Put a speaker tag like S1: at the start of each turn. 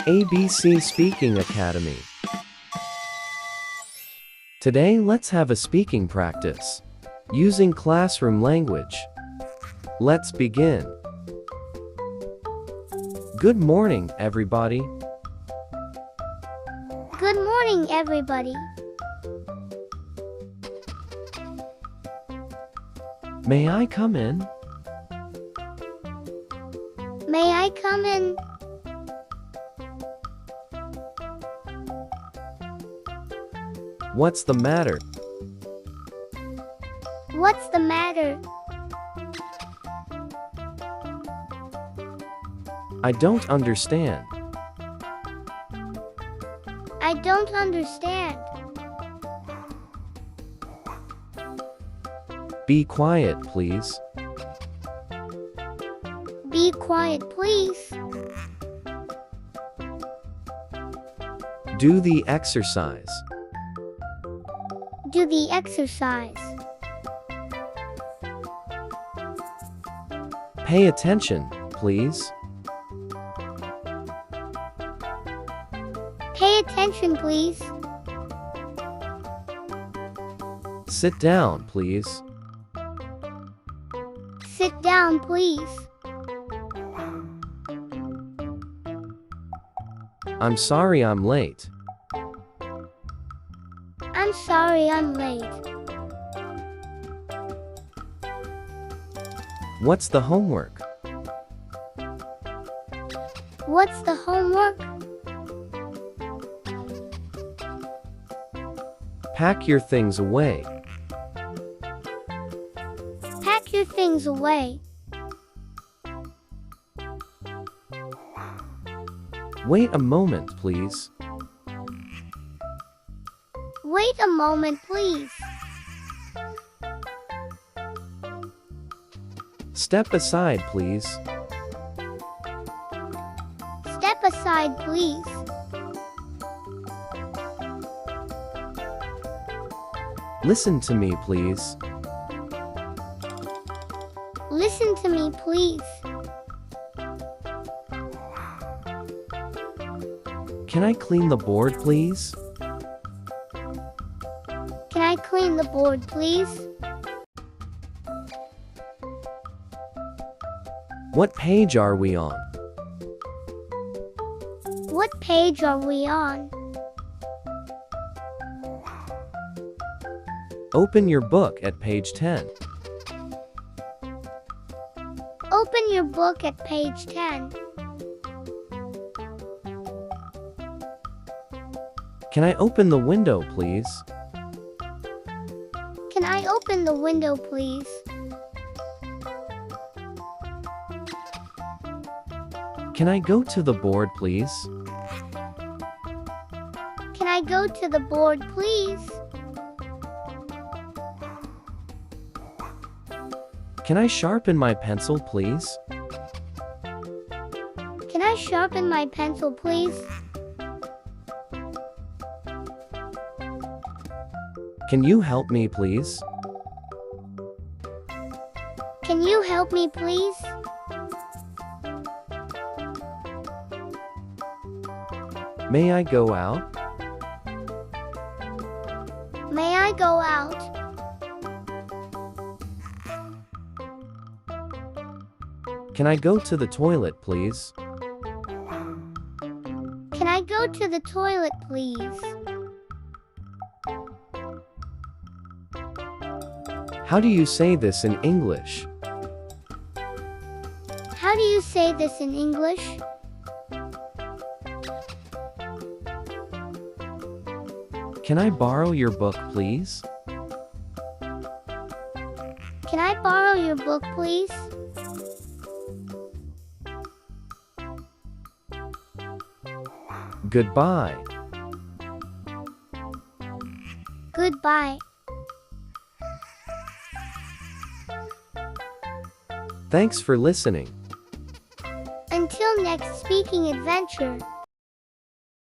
S1: ABC Speaking Academy. Today let's have a speaking practice using classroom language. Let's begin. Good morning, everybody.
S2: Good morning, everybody.
S1: May I come in?
S2: May I come in?
S1: What's the matter?
S2: What's the matter?
S1: I don't understand.
S2: I don't understand.
S1: Be quiet, please.
S2: Be quiet, please.
S1: Do the exercise.
S2: Do the exercise.
S1: Pay attention, please.
S2: Pay attention, please.
S1: Sit down, please.
S2: Sit down, please.
S1: I'm sorry I'm late.
S2: I'm sorry I'm late.
S1: What's the homework?
S2: What's the homework?
S1: Pack your things away.
S2: Pack your things away.
S1: Wait a moment, please.
S2: Wait a moment, please.
S1: Step aside, please.
S2: Step aside, please.
S1: Listen to me, please.
S2: Listen to me, please.
S1: Can I clean the board, please?
S2: Can I clean the board, please?
S1: What page are we on?
S2: What page are we on?
S1: Open your book at page 10.
S2: Open your book at page 10.
S1: Can I open the window, please?
S2: Can I open the window, please?
S1: Can I go to the board, please?
S2: Can I go to the board, please?
S1: Can I sharpen my pencil, please?
S2: Can I sharpen my pencil, please?
S1: Can you help me, please?
S2: Can you help me, please?
S1: May I go out?
S2: May I go out?
S1: Can I go to the toilet, please?
S2: Can I go to the toilet, please?
S1: How do you say this in English?
S2: How do you say this in English?
S1: Can I borrow your book, please?
S2: Can I borrow your book, please?
S1: Goodbye.
S2: Goodbye.
S1: Thanks for listening.
S2: Until next speaking adventure.